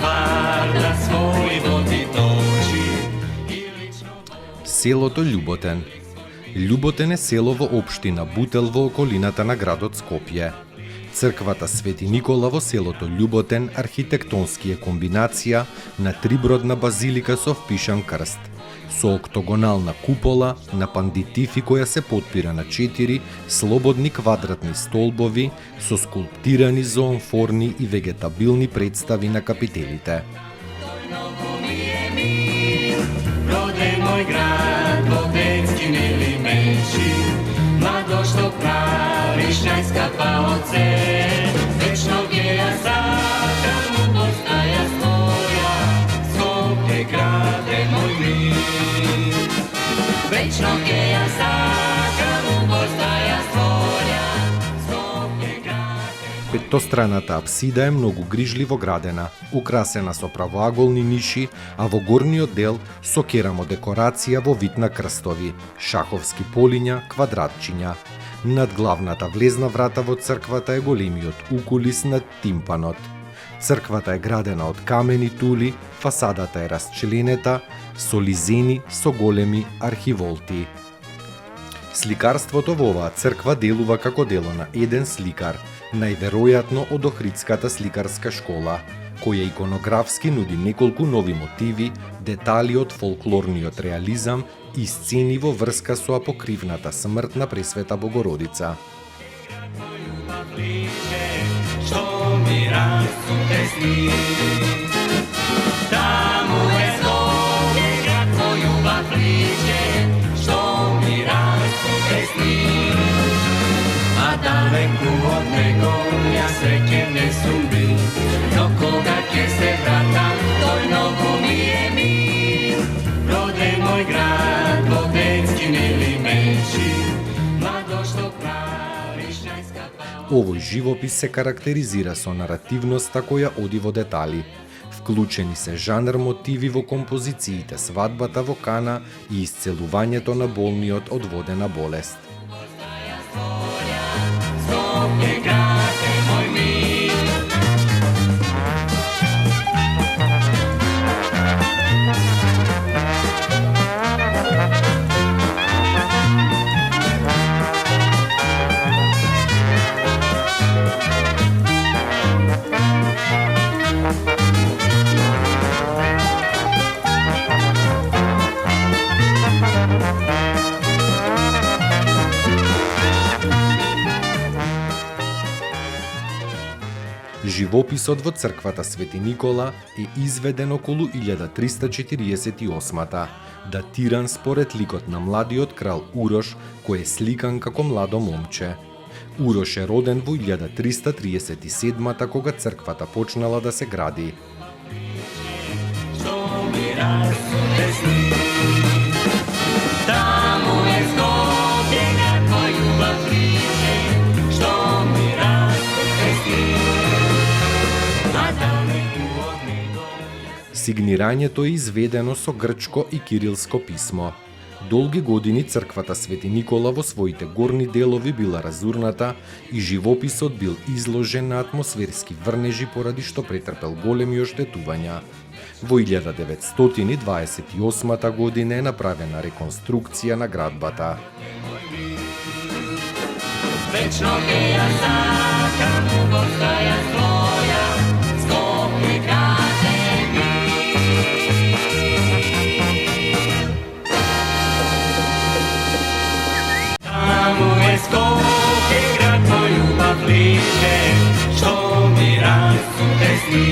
варта свој води точи. Селото Љуботен. Љуботен е село во општина Бутел во околината на градот Скопје. Црквата Свети Никола во селото Љуботен архитектонски е комбинација на трибродна базилика со впишан крст, со октогонална купола на пандитифи која се потпира на 4 слободни квадратни столбови со скулптирани зооморфни и вегетабилни представи на капителите. Роден мој град, во детски мили менши, младост што правиш најскапа од се, вечно ќе ја сакам, постаја своја, Скопје граде мој мил. Вечно ќе ја сакам, постаја своја, Скопје граде. Петтостраната апсида е многу грижливо градена, украсена со правоаголни ниши, а во горниот дел со керамодекорација во вид на крстови, шаховски полиња, квадратчиња. Над главната влезна врата во црквата е големиот укулис над тимпанот. Црквата е градена од камени тули, фасадата е расчленета, со лизени со големи архиволти. Сликарството во оваа црква делува како дело на еден сликар, најверојатно од Охридската сликарска школа, која иконографски нуди неколку нови мотиви, детали од фолклорниот реализам и сцени во врска со апокривната смрт на Пресвета Богородица. Што ми расцуте сни, таму е Скопје град мој убав лиќе, што ми расцуте сни, а далеку од него јас веќе не сум бил, но кога ќе се вратам, тој многу ми е мил. Роден мој град, во детски мили менши, младост што правиш најскапа. Овој живопис се карактеризира со наративноста која оди во детали. Вклучени се жанр мотиви во композициите, свадбата во Кана и исцелувањето на болниот од водена болест. Скопје граде мој мил. Живописот во црквата Свети Никола е изведен околу 1348-та, датиран според ликот на младиот крал Урош, кој е сликан како младо момче. Урош е роден во 1337-та, кога црквата почнала да се гради. Што ми расцуте сни, таму е Скопје град мој убав лиќе, што ми расцуте сни, а далеку од него. Сигнирањето е изведено со грчко и кирилско писмо. Долги години црквата Свети Никола во своите горни делови била разурната и живописот бил изложен на атмосферски врнежи поради што претрпел големи оштетувања. Во 1928 година е направена реконструкција на градбата. Вечно ќе ја сакам, постаја своја, Скопје граде мил. Таму е Скопје град мој убав лиќе, што ми расцуте сни.